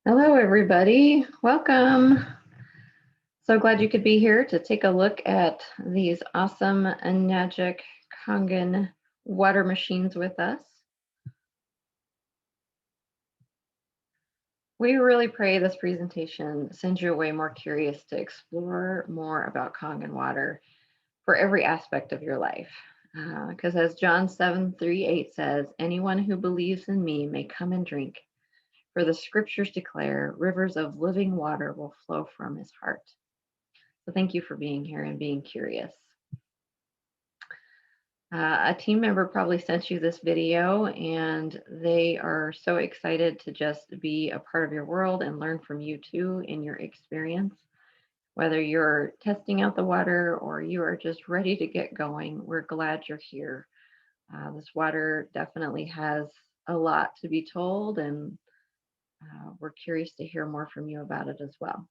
Hello, everybody. Welcome. So glad you could be here to take a look at these awesome Enagic Kangen water machines with us. We really pray this presentation sends you away more curious to explore more about Kangen water for every aspect of your life. Because as John 7:3-8 says, anyone who believes in me may come and drink. For the scriptures declare rivers of living water will flow from his heart. So thank you for being here and being curious. A team member probably sent you this video and they are so excited to just be a part of your world and learn from you too in your experience. Whether you're testing out the water or you are just ready to get going, we're glad you're here. This water definitely has a lot to be told, and we're curious to hear more from you about it as well.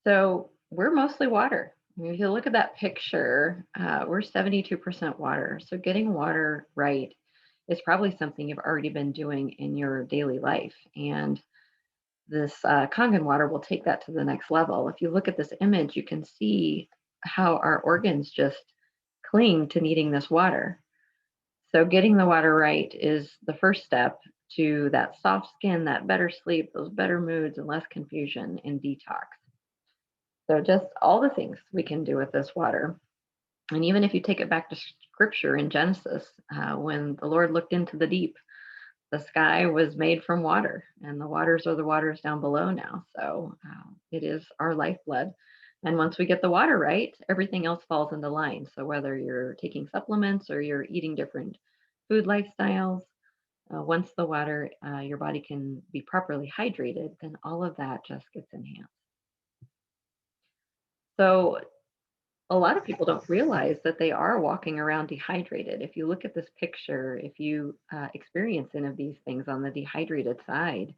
So we're mostly water. If you look at that picture, we're 72% water. So getting water right is probably something you've already been doing in your daily life. And this Kangen water will take that to the next level. If you look at this image, you can see how our organs just cling to needing this water. So getting the water right is the first step to that soft skin, that better sleep, those better moods, and less confusion and detox. So just all the things we can do with this water. And even if you take it back to scripture in Genesis, when the Lord looked into the deep, the sky was made from water, and the waters are the waters down below now. So it is our lifeblood. And once we get the water right, everything else falls into line. So whether you're taking supplements or you're eating different food lifestyles, once the water, your body can be properly hydrated, then all of that just gets enhanced. So a lot of people don't realize that they are walking around dehydrated. If you look at this picture, if you experience any of these things on the dehydrated side,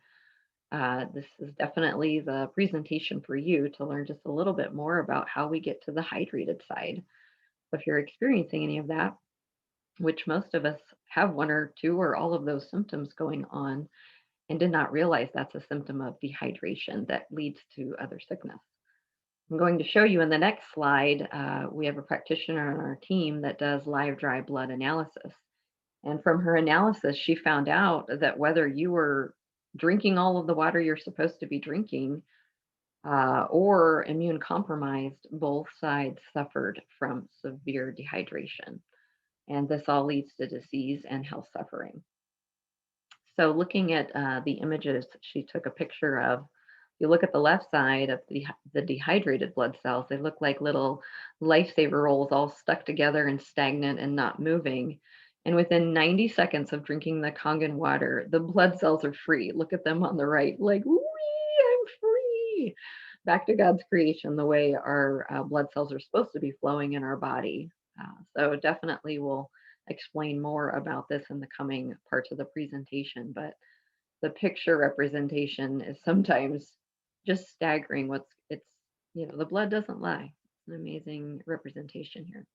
this is definitely the presentation for you to learn just a little bit more about how we get to the hydrated side. So if you're experiencing any of that, which most of us have one or two or all of those symptoms going on and did not realize that's a symptom of dehydration that leads to other sickness. I'm going to show you in the next slide, we have a practitioner on our team that does live dry blood analysis. And from her analysis, she found out that whether you were drinking all of the water you're supposed to be drinking or immune compromised, both sides suffered from severe dehydration. And this all leads to disease and health suffering. So looking at the images she took a picture of, you look at the left side of the dehydrated blood cells, they look like little lifesaver rolls all stuck together and stagnant and not moving. And within 90 seconds of drinking the Kangen water, the blood cells are free. Look at them on the right, like, wee, I'm free. Back to God's creation, the way our blood cells are supposed to be flowing in our body. So definitely we'll explain more about this in the coming parts of the presentation, but the picture representation is sometimes just staggering. The blood doesn't lie. It's an amazing representation here.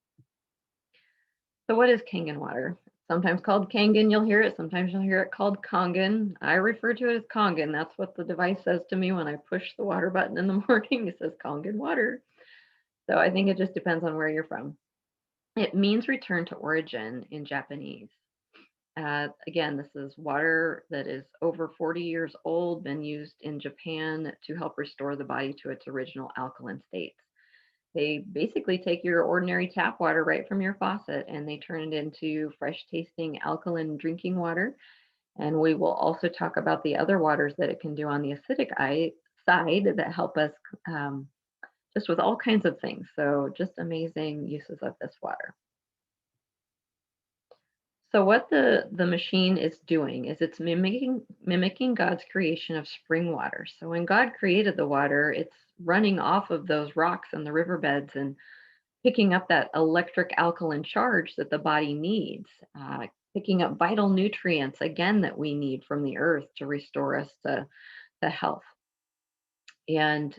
So what is Kangen water? Sometimes called Kangen, you'll hear it. Sometimes you'll hear it called Kangen. I refer to it as Kangen. That's what the device says to me when I push the water button in the morning. It says Kangen water. So I think it just depends on where you're from. It means return to origin in Japanese. Again, this is water that is over 40 years old, been used in Japan to help restore the body to its original alkaline states. They basically take your ordinary tap water right from your faucet and they turn it into fresh tasting alkaline drinking water. And we will also talk about the other waters that it can do on the acidic side that help us just with all kinds of things. So just amazing uses of this water. So what the machine is doing is it's mimicking God's creation of spring water. So when God created the water, it's running off of those rocks and the riverbeds and picking up that electric alkaline charge that the body needs, picking up vital nutrients again that we need from the earth to restore us to health. And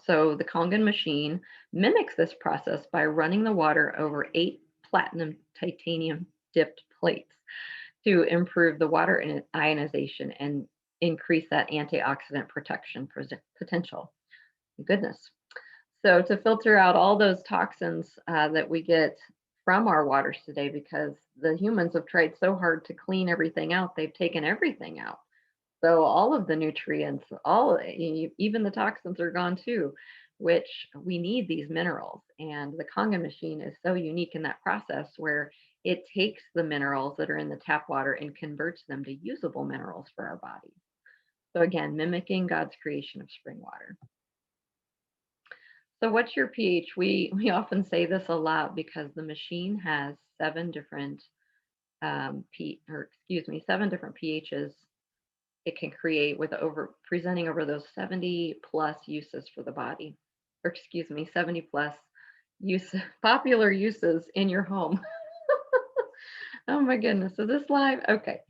so the Kangen machine mimics this process by running the water over 8 platinum titanium dipped plates to improve the water ionization and increase that antioxidant protection potential. Goodness. So to filter out all those toxins that we get from our waters today, because the humans have tried so hard to clean everything out, they've taken everything out. So all of the nutrients, even the toxins are gone too, which we need these minerals. And the Kangen machine is so unique in that process where it takes the minerals that are in the tap water and converts them to usable minerals for our bodies. So again, mimicking God's creation of spring water. So what's your pH? We often say this a lot because the machine has seven different pHs it can create with over presenting over those 70 plus uses for the body, or 70 plus use popular uses in your home. Oh my goodness, is this live? Okay.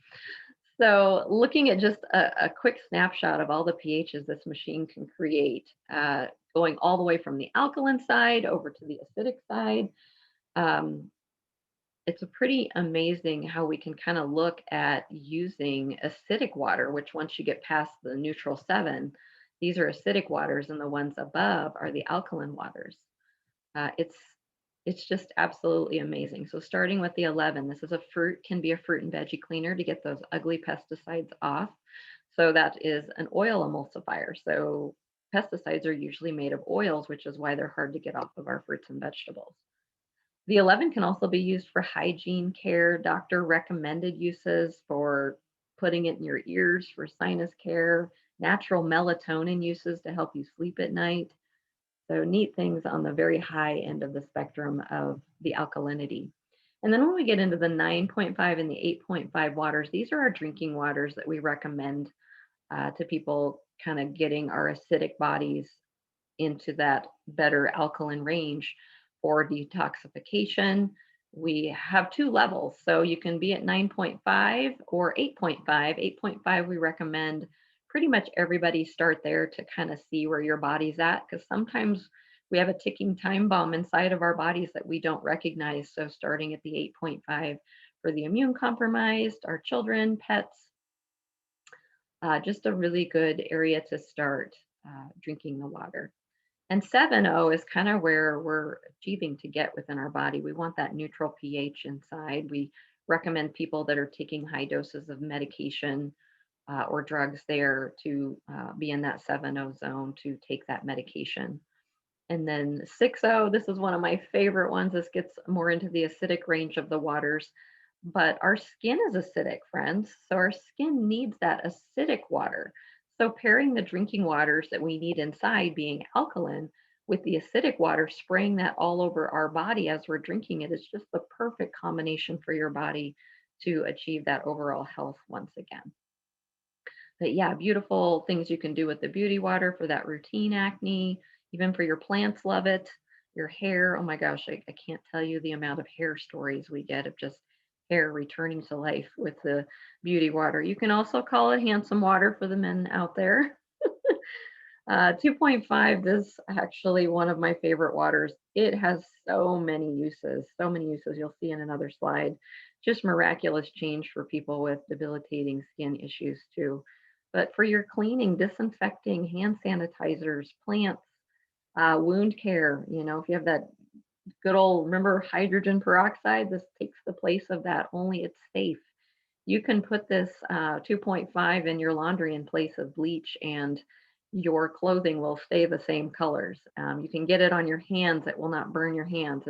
So looking at just a quick snapshot of all the pHs this machine can create, going all the way from the alkaline side over to the acidic side. Um, it's a pretty amazing how we can kind of look at using acidic water, which once you get past the neutral 7, these are acidic waters, and the ones above are the alkaline waters. It's just absolutely amazing. So starting with the 11, this is can be a fruit and veggie cleaner to get those ugly pesticides off. So that is an oil emulsifier. So pesticides are usually made of oils, which is why they're hard to get off of our fruits and vegetables. The 11 can also be used for hygiene care, doctor recommended uses for putting it in your ears for sinus care, natural melatonin uses to help you sleep at night. So neat things on the very high end of the spectrum of the alkalinity. And then when we get into the 9.5 and the 8.5 waters, these are our drinking waters that we recommend to people kind of getting our acidic bodies into that better alkaline range for detoxification. We have 2 levels. So you can be at 9.5 or 8.5. 8.5, we recommend pretty much everybody start there to kind of see where your body's at, because sometimes we have a ticking time bomb inside of our bodies that we don't recognize. So starting at the 8.5 for the immune compromised, our children, pets, just a really good area to start drinking the water. And 7.0 is kind of where we're achieving to get within our body. We want that neutral pH inside. We recommend people that are taking high doses of medication or drugs there to be in that 7.0 zone to take that medication. And then 6.0, this is one of my favorite ones. This gets more into the acidic range of the waters, but our skin is acidic, friends. So our skin needs that acidic water. So pairing the drinking waters that we need inside being alkaline with the acidic water, spraying that all over our body as we're drinking it is just the perfect combination for your body to achieve that overall health once again. But yeah, beautiful things you can do with the beauty water for that routine acne, even for your plants, love it. Your hair, oh my gosh, I can't tell you the amount of hair stories we get of just hair returning to life with the beauty water. You can also call it handsome water for the men out there. 2.5 is actually one of my favorite waters. It has so many uses, so many uses. You'll see in another slide. Just miraculous change for people with debilitating skin issues too. But for your cleaning, disinfecting, hand sanitizers, plants, wound care, if you have that good old, remember hydrogen peroxide, this takes the place of that, only it's safe. You can put this 2.5 in your laundry in place of bleach and your clothing will stay the same colors. You can get it on your hands. It will not burn your hands.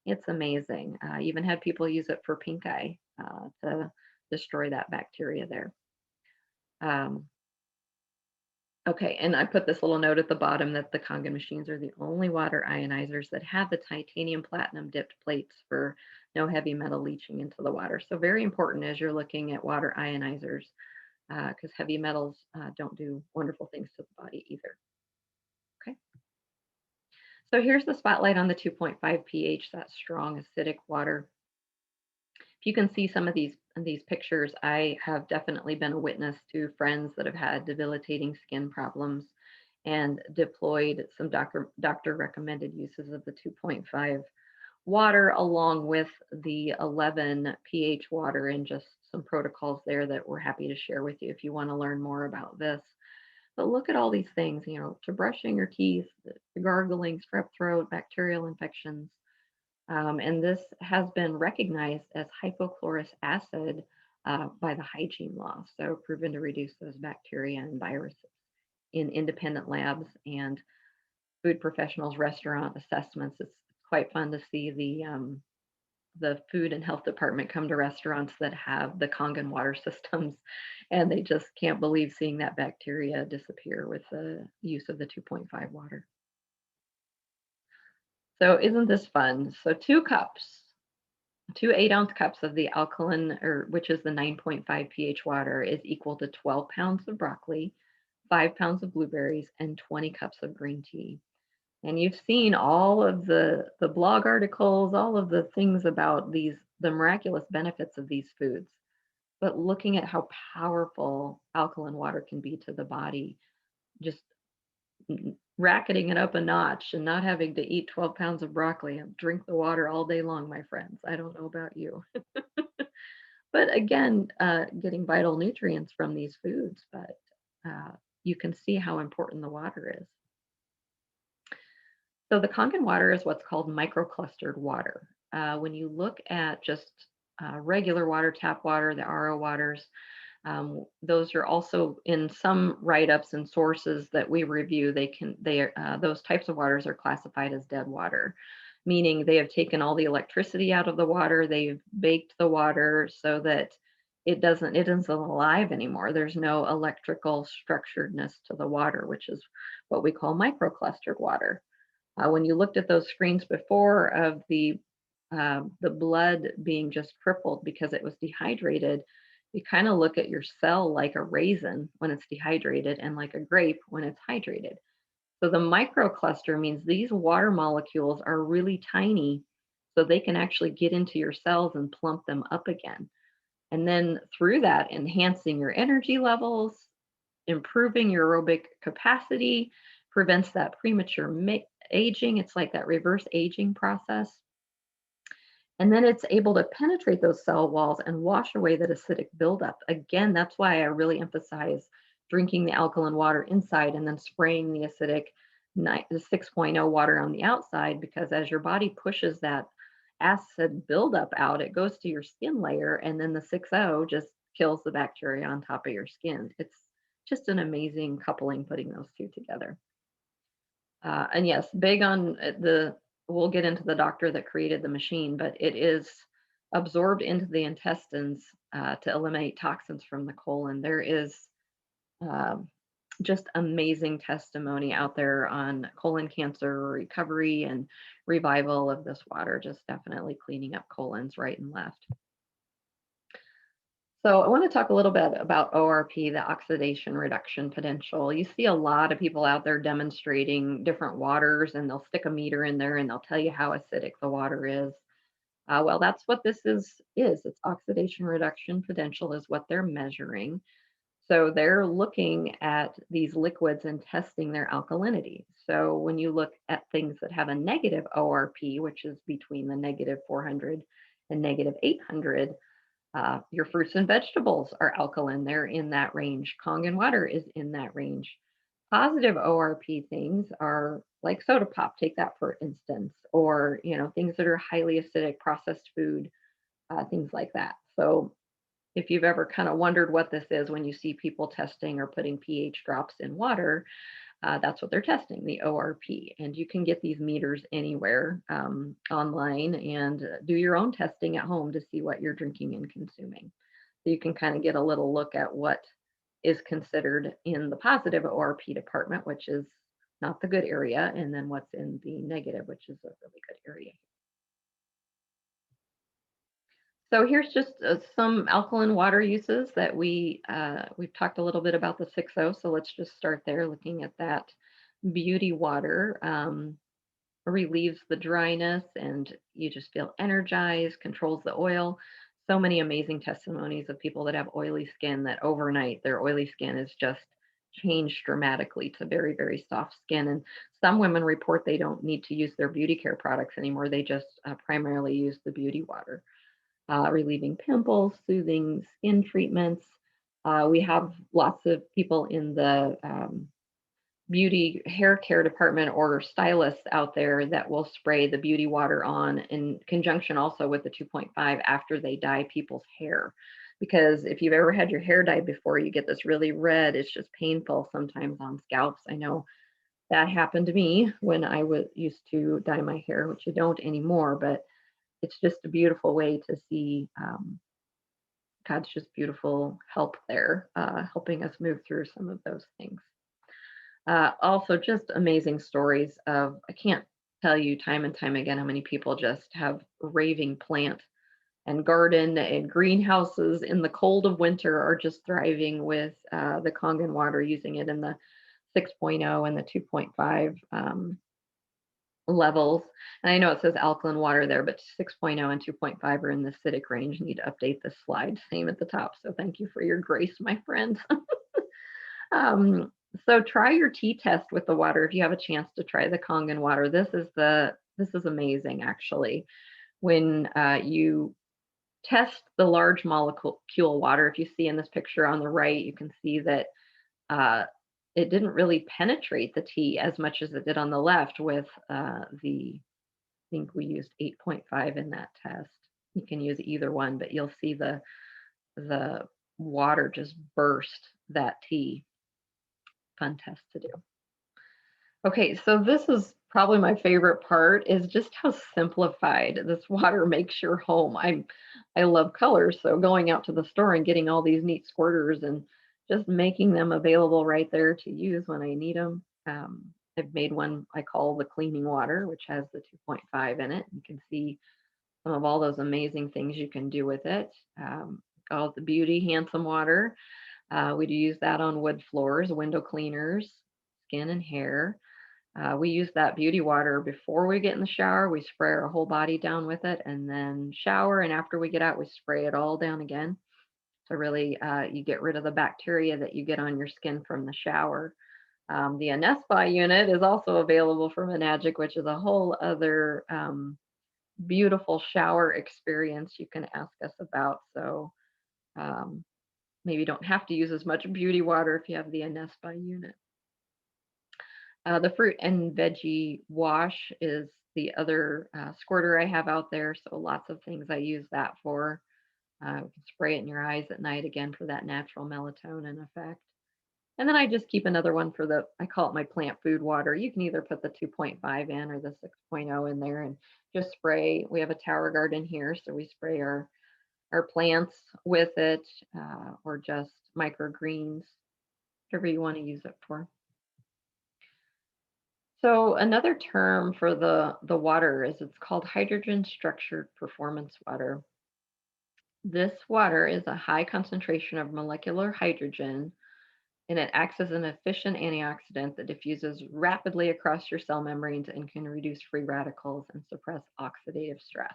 It's amazing. Even had people use it for pink eye to destroy that bacteria there. Okay, and I put this little note at the bottom that the Kangen machines are the only water ionizers that have the titanium platinum dipped plates for no heavy metal leaching into the water. So very important as you're looking at water ionizers, because heavy metals don't do wonderful things to the body either. Okay. So here's the spotlight on the 2.5 pH, that strong acidic water. If you can see some of these pictures, I have definitely been a witness to friends that have had debilitating skin problems and deployed some doctor recommended uses of the 2.5 water along with the 11 pH water and just some protocols there that we're happy to share with you if you want to learn more about this. But look at all these things, to brushing your teeth, to gargling, strep throat, bacterial infections. And this has been recognized as hypochlorous acid by the hygiene law, so proven to reduce those bacteria and viruses in independent labs and food professionals' restaurant assessments. It's quite fun to see the food and health department come to restaurants that have the Kangen water systems, and they just can't believe seeing that bacteria disappear with the use of the 2.5 water. So isn't this fun? So 2 cups, 2 8-ounce cups of the alkaline, or which is the 9.5 pH water, is equal to 12 pounds of broccoli, 5 pounds of blueberries, and 20 cups of green tea. And you've seen all of the blog articles, all of the things about the miraculous benefits of these foods. But looking at how powerful alkaline water can be to the body, just racketing it up a notch and not having to eat 12 pounds of broccoli and drink the water all day long, my friends. I don't know about you. But again, getting vital nutrients from these foods, but you can see how important the water is. So the Kangen water is what's called microclustered water. When you look at just regular water, tap water, the RO waters, those are also in some write-ups and sources that we review. Those types of waters are classified as dead water, meaning they have taken all the electricity out of the water. They've baked the water so that it isn't alive anymore. There's no electrical structuredness to the water, which is what we call microclustered water. When you looked at those screens before of the blood being just crippled because it was dehydrated, you kind of look at your cell like a raisin when it's dehydrated and like a grape when it's hydrated. So the microcluster means these water molecules are really tiny, so they can actually get into your cells and plump them up again. And then through that, enhancing your energy levels, improving your aerobic capacity, prevents that premature aging. It's like that reverse aging process. And then it's able to penetrate those cell walls and wash away that acidic buildup. Again, that's why I really emphasize drinking the alkaline water inside and then spraying the acidic the 6.0 water on the outside, because as your body pushes that acid buildup out, it goes to your skin layer, and then the 6.0 just kills the bacteria on top of your skin. It's just an amazing coupling putting those two together. And yes, big on we'll get into the doctor that created the machine, but it is absorbed into the intestines to eliminate toxins from the colon. There is just amazing testimony out there on colon cancer recovery and revival of this water, just definitely cleaning up colons right and left. So I want to talk a little bit about ORP, the oxidation reduction potential. You see a lot of people out there demonstrating different waters, and they'll stick a meter in there and they'll tell you how acidic the water is. Well, that's what this is. It's oxidation reduction potential is what they're measuring. So they're looking at these liquids and testing their alkalinity. So when you look at things that have a negative ORP, which is between the negative 400 and negative 800, your fruits and vegetables are alkaline. They're in that range. Kangen water is in that range. Positive ORP things are like soda pop, take that for instance, or things that are highly acidic, processed food, things like that. So if you've ever kind of wondered what this is when you see people testing or putting pH drops in water, that's what they're testing, the ORP. And you can get these meters anywhere online and do your own testing at home to see what you're drinking and consuming. So you can kind of get a little look at what is considered in the positive ORP department, which is not the good area, and then what's in the negative, which is a really good area. So here's just some alkaline water uses that we've talked a little bit about the 6.0, so let's just start there looking at that. Beauty water relieves the dryness and you just feel energized, controls the oil. So many amazing testimonies of people that have oily skin that overnight their oily skin is just changed dramatically to very, very soft skin. And some women report they don't need to use their beauty care products anymore. They just primarily use the beauty water. relieving pimples, soothing skin treatments. We have lots of people in the beauty hair care department or stylists out there that will spray the beauty water on in conjunction also with the 2.5 after they dye people's hair. Because if you've ever had your hair dyed before, you get this really red, it's just painful sometimes on scalps. I know that happened to me when I was used to dye my hair, which I don't anymore, but it's just a beautiful way to see God's just beautiful help there, helping us move through some of those things. Also, just amazing stories of, I can't tell you time and time again how many people just have raving plant and garden and greenhouses in the cold of winter are just thriving with the Kangen water, using it in the 6.0 and the 2.5 levels. And I know it says alkaline water there, but 6.0 and 2.5 are in the acidic range. Need to update this slide, same at the top. So thank you for your grace, my friend. So try your tea test with the water if you have a chance to try the Kangen water. This is amazing actually. When you test the large molecule water, if you see in this picture on the right, you can see that it didn't really penetrate the tea as much as it did on the left with I think we used 8.5 in that test. You can use either one, but you'll see the water just burst that tea. Fun test to do. Okay, so this is probably my favorite part, is just how simplified this water makes your home. I love colors, so going out to the store and getting all these neat squirters and just making them available right there to use when I need them. I've made one I call the cleaning water, which has the 2.5 in it. You can see some of all those amazing things you can do with it. Call it the Beauty Handsome Water. We do use that on wood floors, window cleaners, skin and hair. We use that beauty water before we get in the shower. We spray our whole body down with it and then shower. And after we get out, we spray it all down again. So really, you get rid of the bacteria that you get on your skin from the shower. The Anespa unit is also available from Enagic, which is a whole other beautiful shower experience you can ask us about. So maybe you don't have to use as much beauty water if you have the Anespa unit. The fruit and veggie wash is the other squirter I have out there. So lots of things I use that for. You can spray it in your eyes at night again for that natural melatonin effect. And then I just keep another one for I call it my plant food water. You can either put the 2.5 in or the 6.0 in there and just spray. We have a tower garden here, so we spray our plants with it, or just microgreens, whatever you want to use it for. So another term for the water is, it's called hydrogen structured performance water. This water is a high concentration of molecular hydrogen, and it acts as an efficient antioxidant that diffuses rapidly across your cell membranes and can reduce free radicals and suppress oxidative stress.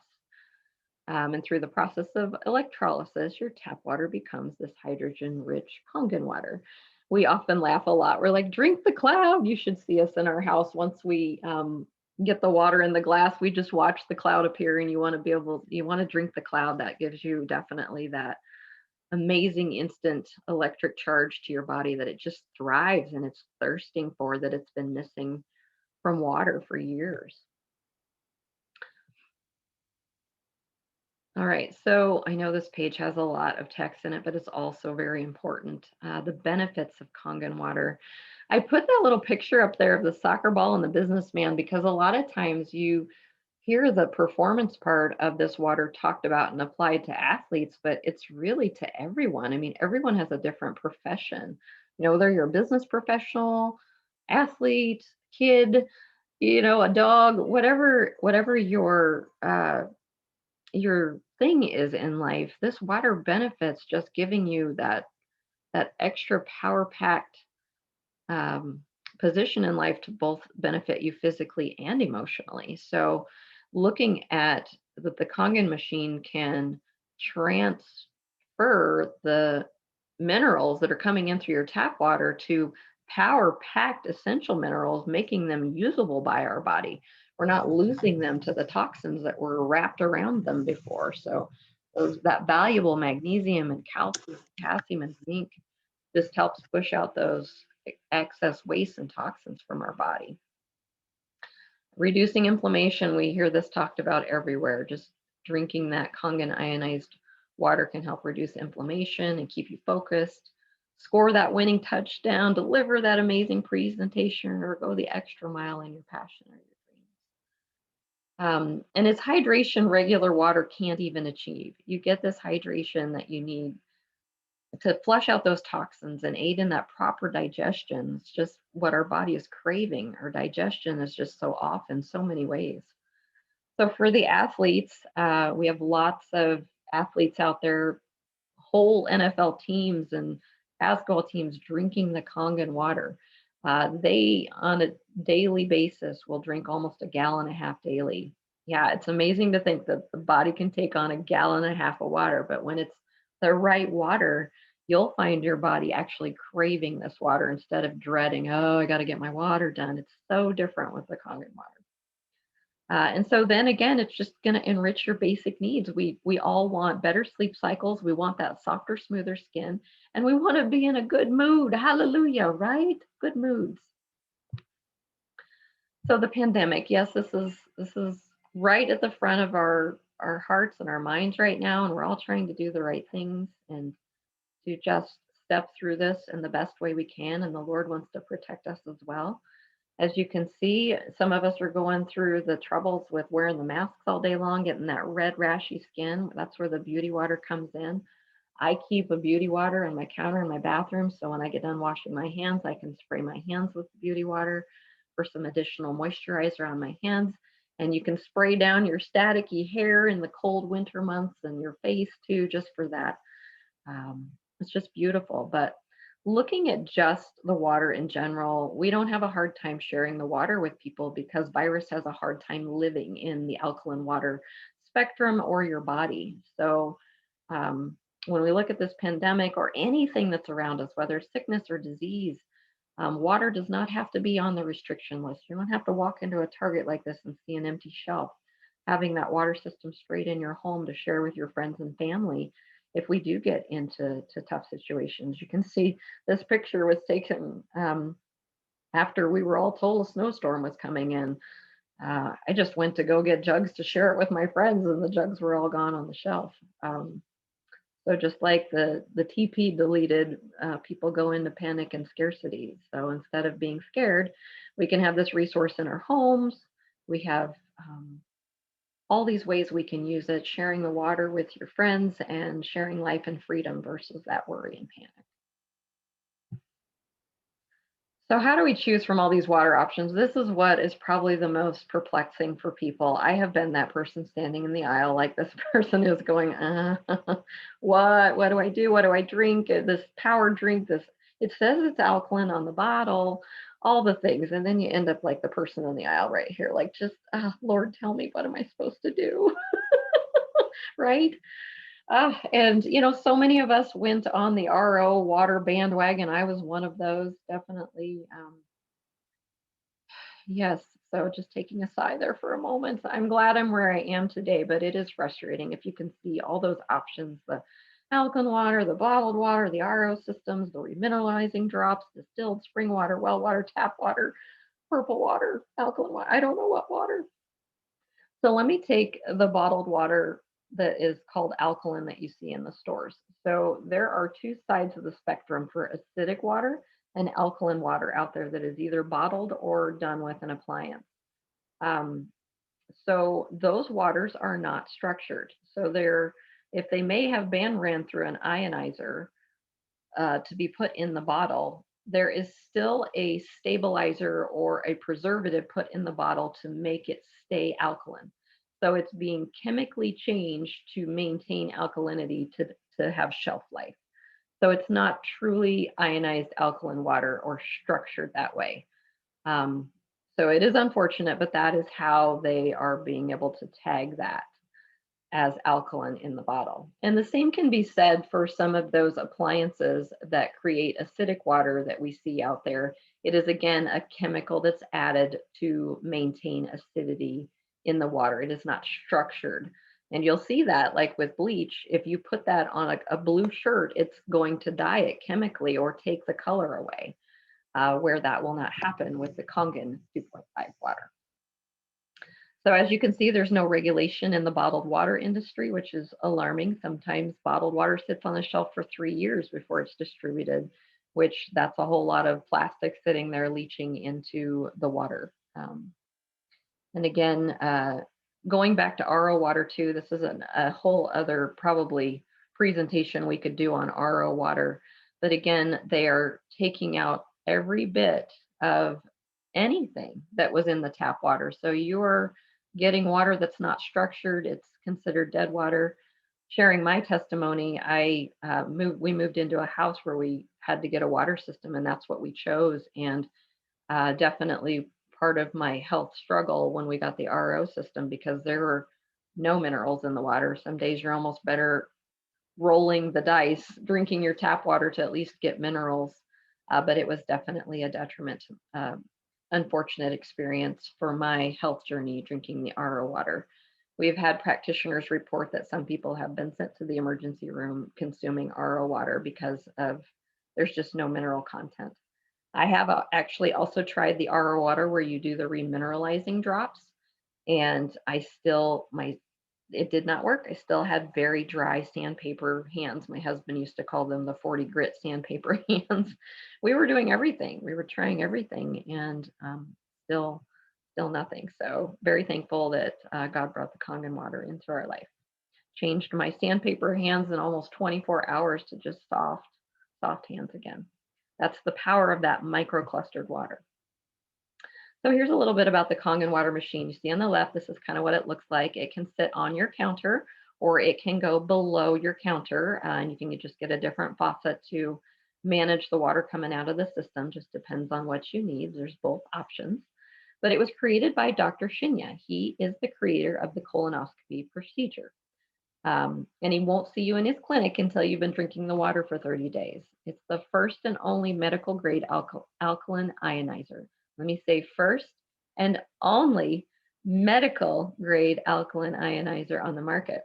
And through the process of electrolysis, your tap water becomes this hydrogen-rich Kangen water. We often laugh a lot. We're like, drink the cloud. You should see us in our house. Once we get the water in the glass, we just watch the cloud appear, and you want to drink the cloud. That gives you definitely that amazing instant electric charge to your body that it just thrives and it's thirsting for, that it's been missing from water for years. All right, so I know this page has a lot of text in it, but it's also very important. The benefits of Kangen water. I put that little picture up there of the soccer ball and the businessman because a lot of times you hear the performance part of this water talked about and applied to athletes, but it's really to everyone. I mean, everyone has a different profession. You know, whether you're a business professional, athlete, kid, you know, a dog, whatever your thing is in life, this water benefits just giving you that extra power packed position in life to both benefit you physically and emotionally. So looking at that, the Kangen machine can transfer the minerals that are coming in through your tap water to power packed essential minerals, making them usable by our body. We're not losing them to the toxins that were wrapped around them before. So Those that valuable magnesium and calcium, potassium, and zinc just helps push out those excess waste and toxins from our body. Reducing inflammation, we hear this talked about everywhere. Just drinking that Kangen ionized water can help reduce inflammation and keep you focused. Score that winning touchdown, deliver that amazing presentation, or go the extra mile in your passion or your dreams. And it's hydration regular water can't even achieve. You get this hydration that you need to flush out those toxins and aid in that proper digestion. It's just what our body is craving. Our digestion is just so off in so many ways. So for the athletes, we have lots of athletes out there, whole NFL teams and basketball teams drinking the Kangen water. They, on a daily basis, will drink almost a gallon and a half daily. Yeah, it's amazing to think that the body can take on a gallon and a half of water, but when it's the right water, you'll find your body actually craving this water instead of dreading, oh, I got to get my water done. It's so different with the Kangen water. And so then again, it's just going to enrich your basic needs. We all want better sleep cycles. We want that softer, smoother skin, and we want to be in a good mood. Hallelujah, right? Good moods. So the pandemic, yes, this is right at the front of our hearts and our minds right now, and we're all trying to do the right things and to just step through this in the best way we can. And the Lord wants to protect us as well. As you can see, some of us are going through the troubles with wearing the masks all day long, getting that red rashy skin. That's where the beauty water comes in. I keep a beauty water on my counter in my bathroom, so when I get done washing my hands, I can spray my hands with the beauty water for some additional moisturizer on my hands. And you can spray down your staticky hair in the cold winter months and your face too, just for that. It's just beautiful. But looking at just the water in general, we don't have a hard time sharing the water with people because virus has a hard time living in the alkaline water spectrum or your body. So um, when we look at this pandemic or anything that's around us, whether sickness or disease, water does not have to be on the restriction list. You don't have to walk into a Target like this and see an empty shelf. Having that water system straight in your home to share with your friends and family if we do get into tough situations. You can see this picture was taken after we were all told a snowstorm was coming in. I just went to go get jugs to share it with my friends, and the jugs were all gone on the shelf. So just like the TP deleted, people go into panic and scarcity. So instead of being scared, we can have this resource in our homes. We have all these ways we can use it, sharing the water with your friends and sharing life and freedom versus that worry and panic. So how do we choose from all these water options? This is what is probably the most perplexing for people. I have been that person standing in the aisle like this person is going, what do I do? What do I drink? This power drink, this, it says it's alkaline on the bottle, all the things. And then you end up like the person in the aisle right here, like just, Lord, tell me, what am I supposed to do? Right? And so many of us went on the RO water bandwagon. I was one of those, definitely. Yes. So just taking a sigh there for a moment. I'm glad I'm where I am today, but it is frustrating if you can see all those options, the alkaline water, the bottled water, the RO systems, the remineralizing drops, distilled spring water, well water, tap water, purple water, alkaline water. I don't know what water. So let me take the bottled water that is called alkaline that you see in the stores. So there are two sides of the spectrum for acidic water and alkaline water out there that is either bottled or done with an appliance. Um, so those waters are not structured. So if they may have been ran through an ionizer to be put in the bottle, there is still a stabilizer or a preservative put in the bottle to make it stay alkaline. So it's being chemically changed to maintain alkalinity to have shelf life. So it's not truly ionized alkaline water or structured that way. So it is unfortunate, but that is how they are being able to tag that as alkaline in the bottle. And the same can be said for some of those appliances that create acidic water that we see out there. It is again a chemical that's added to maintain acidity in the water. It is not structured. And you'll see that, like with bleach, if you put that on a blue shirt, it's going to dye it chemically or take the color away, where that will not happen with the Kangen 2.5 water. So as you can see, there's no regulation in the bottled water industry, which is alarming. Sometimes bottled water sits on the shelf for 3 years before it's distributed, which that's a whole lot of plastic sitting there leaching into the water. And again, going back to RO water too, this is a whole other probably presentation we could do on RO water. But again, they are taking out every bit of anything that was in the tap water. So you're getting water that's not structured. It's considered dead water. Sharing my testimony, we moved into a house where we had to get a water system, and that's what we chose. And definitely part of my health struggle when we got the RO system, because there were no minerals in the water. Some days you're almost better rolling the dice, drinking your tap water to at least get minerals. But it was definitely a detriment, unfortunate experience for my health journey drinking the RO water. We've had practitioners report that some people have been sent to the emergency room consuming RO water because of there's just no mineral content. I have actually also tried the RO water where you do the remineralizing drops, and it did not work. I still had very dry sandpaper hands. My husband used to call them the 40 grit sandpaper hands. We were doing everything. We were trying everything, and still nothing. So very thankful that God brought the Kangen water into our life. Changed my sandpaper hands in almost 24 hours to just soft hands again. That's the power of that microclustered water. So here's a little bit about the Kangen water machine. You see on the left, this is kind of what it looks like. It can sit on your counter, or it can go below your counter, and you can just get a different faucet to manage the water coming out of the system. Just depends on what you need. There's both options. But it was created by Dr. Shinya. He is the creator of the colonoscopy procedure. And he won't see you in his clinic until you've been drinking the water for 30 days. It's the first and only medical grade alkaline ionizer. Let me say first and only medical grade alkaline ionizer on the market.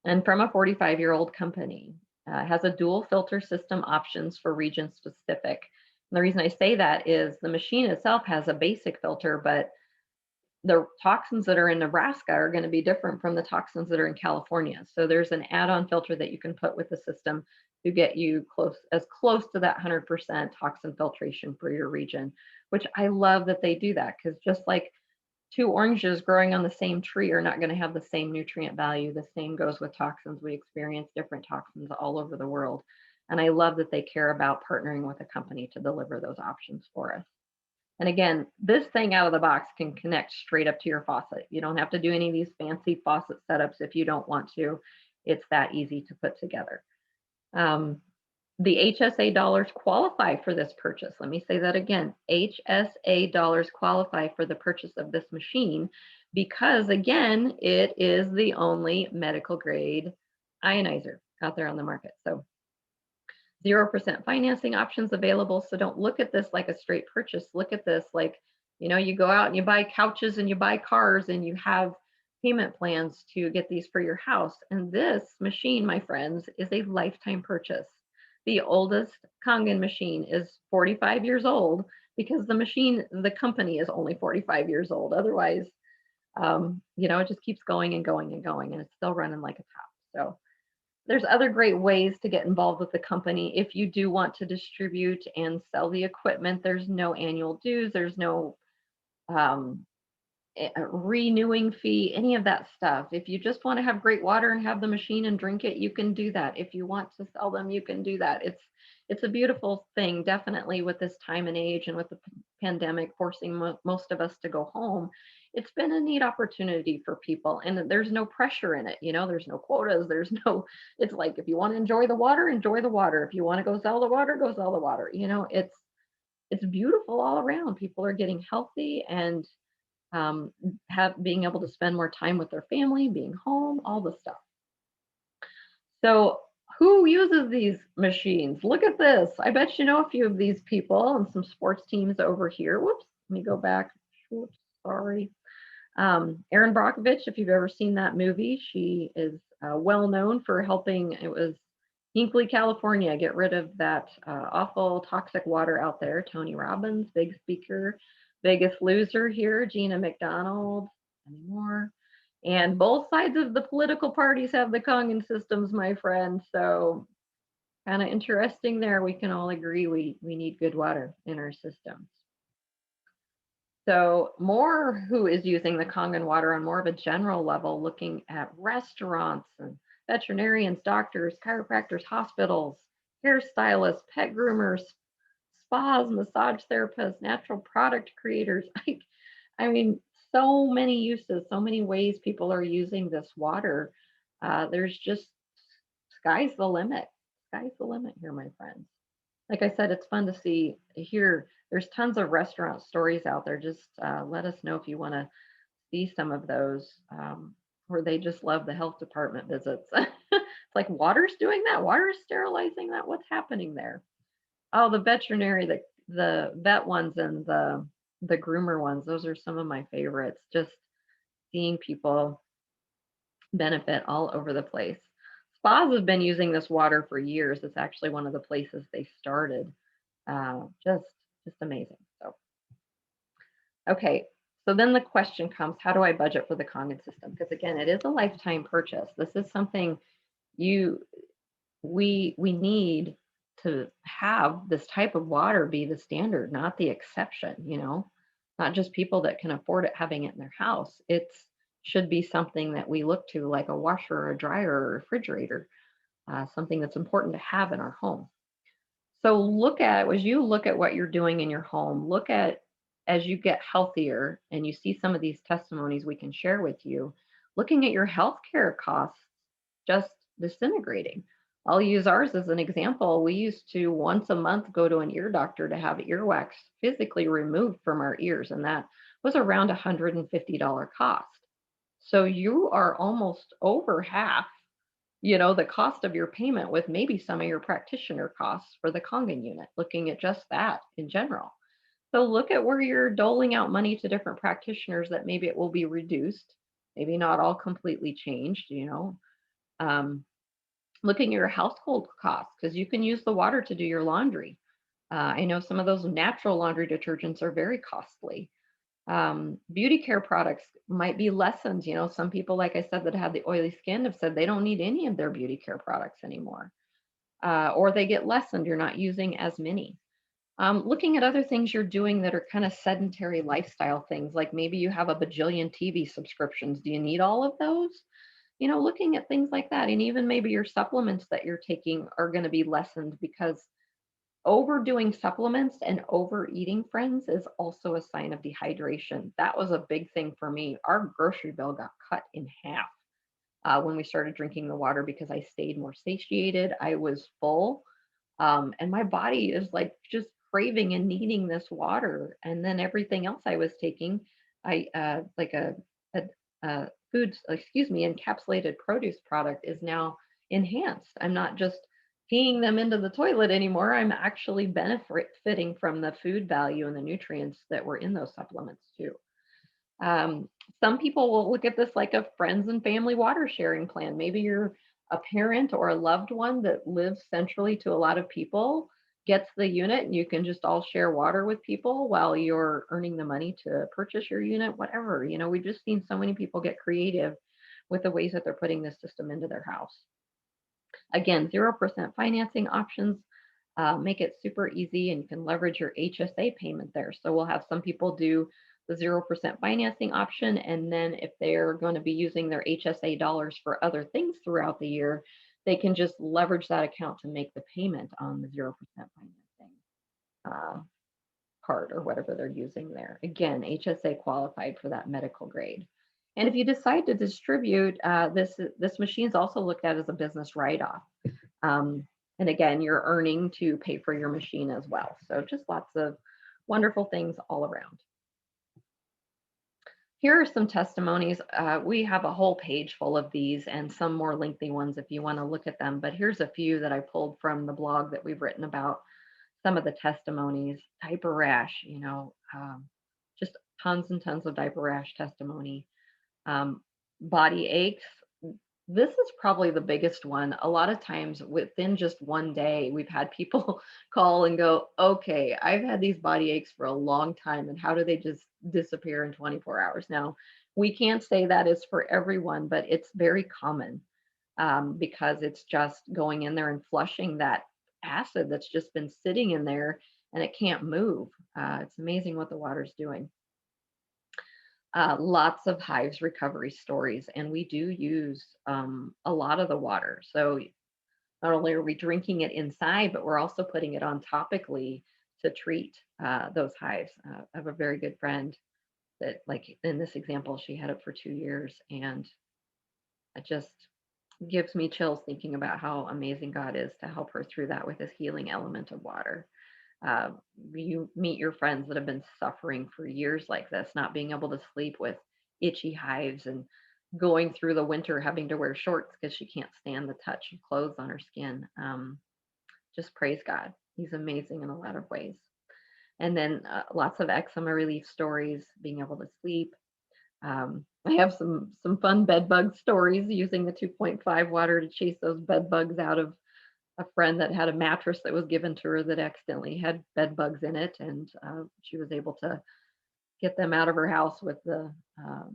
And from a 45-year-old company. Has a dual filter system options for region specific. And the reason I say that is the machine itself has a basic filter, but the toxins that are in Nebraska are going to be different from the toxins that are in California. So there's an add-on filter that you can put with the system to get you as close to that 100% toxin filtration for your region, which I love that they do that, because just like two oranges growing on the same tree are not going to have the same nutrient value. The same goes with toxins. We experience different toxins all over the world. And I love that they care about partnering with a company to deliver those options for us. And again, this thing out of the box can connect straight up to your faucet. You don't have to do any of these fancy faucet setups if you don't want to. It's that easy to put together. The HSA dollars qualify for this purchase. Let me say that again. HSA dollars qualify for the purchase of this machine because, again, it is the only medical grade ionizer out there on the market. So 0% financing options available. So don't look at this like a straight purchase. Look at this like, you go out and you buy couches and you buy cars and you have payment plans to get these for your house. And this machine, my friends, is a lifetime purchase. The oldest Kangen machine is 45 years old because the company is only 45 years old. Otherwise, it just keeps going and going and going, and it's still running like a top. So there's other great ways to get involved with the company. If you do want to distribute and sell the equipment, there's no annual dues, there's no renewing fee, any of that stuff. If you just want to have great water and have the machine and drink it, you can do that. If you want to sell them, you can do that. It's a beautiful thing, definitely, with this time and age and with the pandemic forcing most of us to go home. It's been a neat opportunity for people, and there's no pressure in it. There's no quotas. It's like, if you want to enjoy the water, enjoy the water. If you want to go sell the water, go sell the water. It's beautiful all around. People are getting healthy and being able to spend more time with their family, being home, all the stuff. So who uses these machines? Look at this. I bet you know a few of these people and some sports teams over here. Whoops, let me go back. Whoops, sorry. Erin Brockovich, if you've ever seen that movie, she is well known for helping. It was Hinkley, California, get rid of that awful toxic water out there. Tony Robbins, big speaker, biggest loser here. Gina McDonald, anymore. And both sides of the political parties have the Kangen systems, my friend. So kind of interesting there. We can all agree we need good water in our systems. So more who is using the Kangen water on more of a general level, looking at restaurants and veterinarians, doctors, chiropractors, hospitals, hairstylists, pet groomers, spas, massage therapists, natural product creators. I mean, so many uses, so many ways people are using this water. There's just sky's the limit. Sky's the limit here, my friends. Like I said, it's fun to see here. There's tons of restaurant stories out there. Just let us know if you want to see some of those where they just love the health department visits. It's like water's doing that. Water's sterilizing that. What's happening there? Oh, the veterinary, the vet ones and the groomer ones. Those are some of my favorites. Just seeing people benefit all over the place. Spas have been using this water for years. It's actually one of the places they started. Uh, just just amazing. So okay, so then the question comes, how do I budget for the Kangen system? Because again, it is a lifetime purchase. This is something you we need to have this type of water be the standard, not the exception, not just people that can afford it having it in their house. It's should be something that we look to like a washer or a dryer or a refrigerator, something that's important to have in our home. So as you look at what you're doing in your home, look at as you get healthier and you see some of these testimonies we can share with you, looking at your healthcare costs just disintegrating. I'll use ours as an example. We used to once a month go to an ear doctor to have earwax physically removed from our ears, and that was around $150 cost. So you are almost over half the cost of your payment with maybe some of your practitioner costs for the Kangen unit, looking at just that in general. So look at where you're doling out money to different practitioners that maybe it will be reduced, maybe not all completely changed. Um, Looking at your household costs, because you can use the water to do your laundry. I know some of those natural laundry detergents are very costly. Beauty care products might be lessened. Some people, like I said, that have the oily skin have said they don't need any of their beauty care products anymore, or they get lessened. You're not using as many. Looking at other things you're doing that are kind of sedentary lifestyle things, like maybe you have a bajillion TV subscriptions. Do you need all of those? Looking at things like that, and even maybe your supplements that you're taking are going to be lessened because overdoing supplements and overeating, friends, is also a sign of dehydration. That was a big thing for me. Our grocery bill got cut in half when we started drinking the water because I stayed more satiated. I was full, and my body is like just craving and needing this water. And then everything else I was taking, I like a food, excuse me, encapsulated produce product is now enhanced. I'm not just peeing them into the toilet anymore. I'm actually benefiting from the food value and the nutrients that were in those supplements too. Um, some people will look at this like a friends and family water sharing plan. Maybe you're a parent or a loved one that lives centrally to a lot of people, gets the unit, and you can just all share water with people while you're earning the money to purchase your unit, whatever. We've just seen so many people get creative with the ways that they're putting this system into their house. Again, 0% financing options make it super easy, and you can leverage your HSA payment there. So we'll have some people do the 0% financing option, and then if they're going to be using their HSA dollars for other things throughout the year, they can just leverage that account to make the payment on the 0% financing part or whatever they're using there. Again, HSA qualified for that medical grade. And if you decide to distribute, this machine is also looked at as a business write-off. And again, you're earning to pay for your machine as well. So just lots of wonderful things all around. Here are some testimonies. We have a whole page full of these and some more lengthy ones if you want to look at them. But here's a few that I pulled from the blog that we've written about some of the testimonies. Diaper rash, just tons and tons of diaper rash testimony. Um, Body aches. This is probably the biggest one. A lot of times within just one day, we've had people call and go, okay, I've had these body aches for a long time, and how do they just disappear in 24 hours? Now, we can't say that is for everyone, but it's very common, because it's just going in there and flushing that acid that's just been sitting in there and it can't move. It's amazing what the water's doing. Lots of hives recovery stories, and we do use a lot of the water. So not only are we drinking it inside, but we're also putting it on topically to treat those hives. I have a very good friend that, like in this example, she had it for 2 years, and it just gives me chills thinking about how amazing God is to help her through that with his healing element of water. Uh, you meet your friends that have been suffering for years like this, not being able to sleep with itchy hives and going through the winter having to wear shorts because she can't stand the touch of clothes on her skin. Just praise God. He's amazing in a lot of ways. And then lots of eczema relief stories, being able to sleep. I have some fun bed bug stories using the 2.5 water to chase those bed bugs out of a friend that had a mattress that was given to her that accidentally had bed bugs in it, and she was able to get them out of her house with the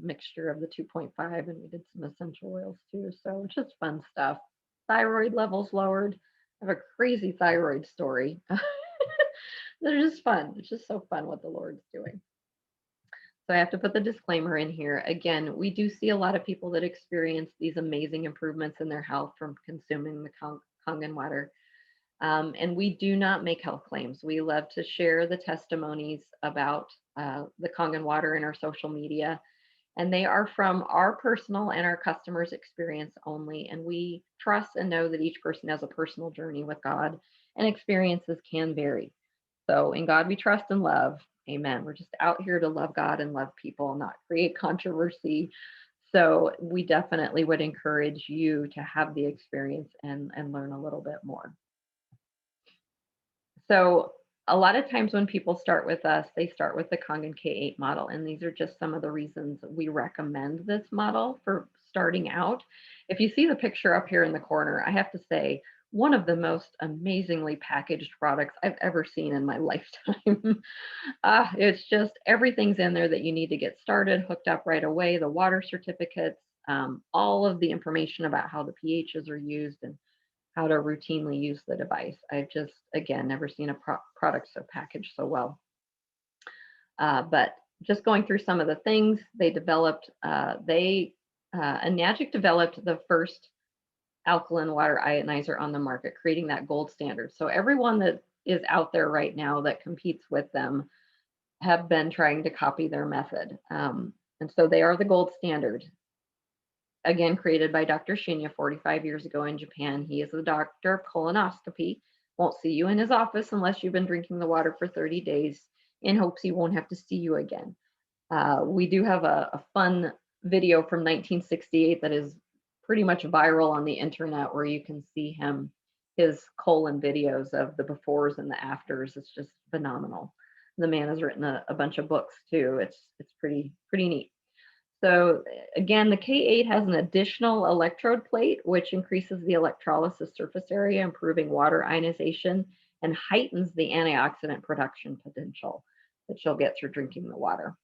mixture of the 2.5, and we did some essential oils too. So it's just fun stuff. Thyroid levels lowered. I have a crazy thyroid story. They're just fun. It's just so fun what the Lord's doing. So I have to put the disclaimer in here. Again, we do see a lot of people that experience these amazing improvements in their health from consuming the Kangen water. And we do not make health claims. We love to share the testimonies about the Kangen water in our social media, and they are from our personal and our customers' experience only. And we trust and know that each person has a personal journey with God, and experiences can vary. So, in God we trust and love. Amen. We're just out here to love God and love people, not create controversy. So, we definitely would encourage you to have the experience and learn a little bit more. So a lot of times when people start with us, they start with the Kangen K8 model, and these are just some of the reasons we recommend this model for starting out. If you see the picture up here in the corner, I have to say, one of the most amazingly packaged products I've ever seen in my lifetime. It's just everything's in there that you need to get started, hooked up right away, the water certificates, all of the information about how the pHs are used and how to routinely use the device. I've just, again, never seen a product so packaged so well. But just going through some of the things they developed, Enagic developed the first alkaline water ionizer on the market, creating that gold standard. So everyone that is out there right now that competes with them have been trying to copy their method. And so they are the gold standard, again created by Dr. Shinya 45 years ago in Japan. He is the doctor of colonoscopy. Won't see you in his office unless you've been drinking the water for 30 days in hopes he won't have to see you again. We do have a fun video from 1968 that is pretty much viral on the internet where you can see his colon videos of the befores and the afters. It's just phenomenal. The man has written a bunch of books too. It's pretty neat. So again, the K8 has an additional electrode plate, which increases the electrolysis surface area, improving water ionization, and heightens the antioxidant production potential that you'll get through drinking the water.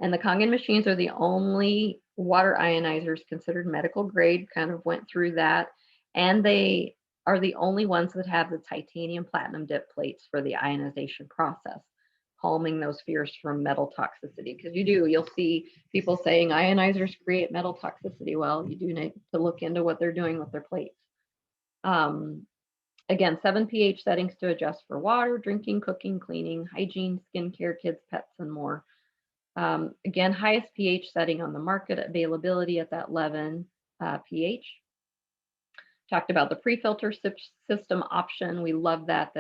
And the Kangen machines are the only water ionizers considered medical grade, kind of went through that. And they are the only ones that have the titanium platinum dip plates for the ionization process, calming those fears from metal toxicity. Because you'll see people saying ionizers create metal toxicity. Well, you do need to look into what they're doing with their plates. Again, 7 pH settings to adjust for water, drinking, cooking, cleaning, hygiene, skincare, kids, pets, and more. Again, highest pH setting on the market, availability at that 11 pH. Talked about the pre-filter system option. We love that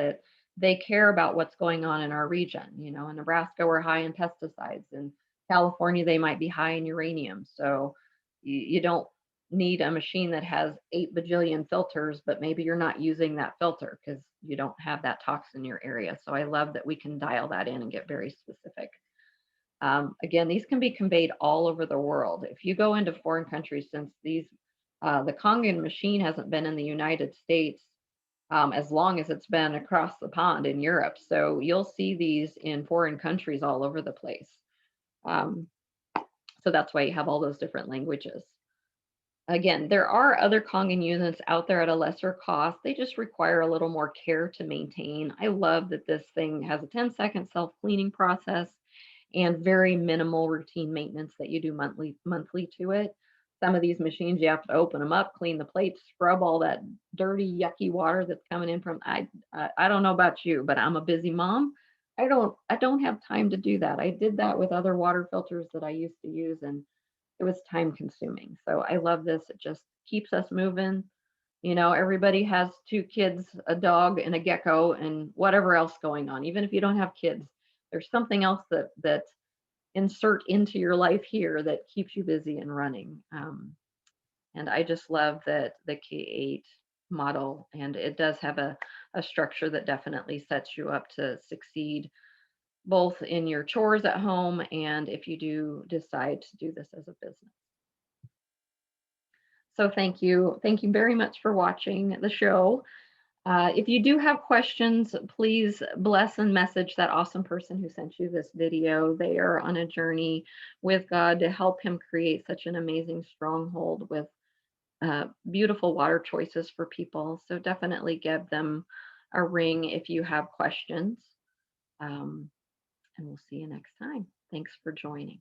they care about what's going on in our region. You know, in Nebraska, we're high in pesticides. In California, they might be high in uranium. So you don't need a machine that has 8 bajillion filters, but maybe you're not using that filter because you don't have that toxin in your area. So I love that we can dial that in and get very specific. Again, these can be conveyed all over the world. If you go into foreign countries, since the Kangen machine hasn't been in the United States as long as it's been across the pond in Europe. So you'll see these in foreign countries all over the place. Um, so that's why you have all those different languages. Again, there are other Kangen units out there at a lesser cost. They just require a little more care to maintain. I love that this thing has a 10-second self-cleaning process and very minimal routine maintenance that you do monthly to it. Some of these machines, you have to open them up, clean the plates, scrub all that dirty, yucky water that's coming in from. I don't know about you, but I'm a busy mom. I don't have time to do that. I did that with other water filters that I used to use, and it was time consuming. So I love this. It just keeps us moving. Everybody has two kids, a dog, and a gecko, and whatever else going on. Even if you don't have kids, there's something else that insert into your life here that keeps you busy and running. And I just love that the K8 model, and it does have a structure that definitely sets you up to succeed both in your chores at home and if you do decide to do this as a business. So thank you. Thank you very much for watching the show. If you do have questions, please bless and message that awesome person who sent you this video. They are on a journey with God to help him create such an amazing stronghold with beautiful water choices for people. So definitely give them a ring if you have questions. And we'll see you next time. Thanks for joining.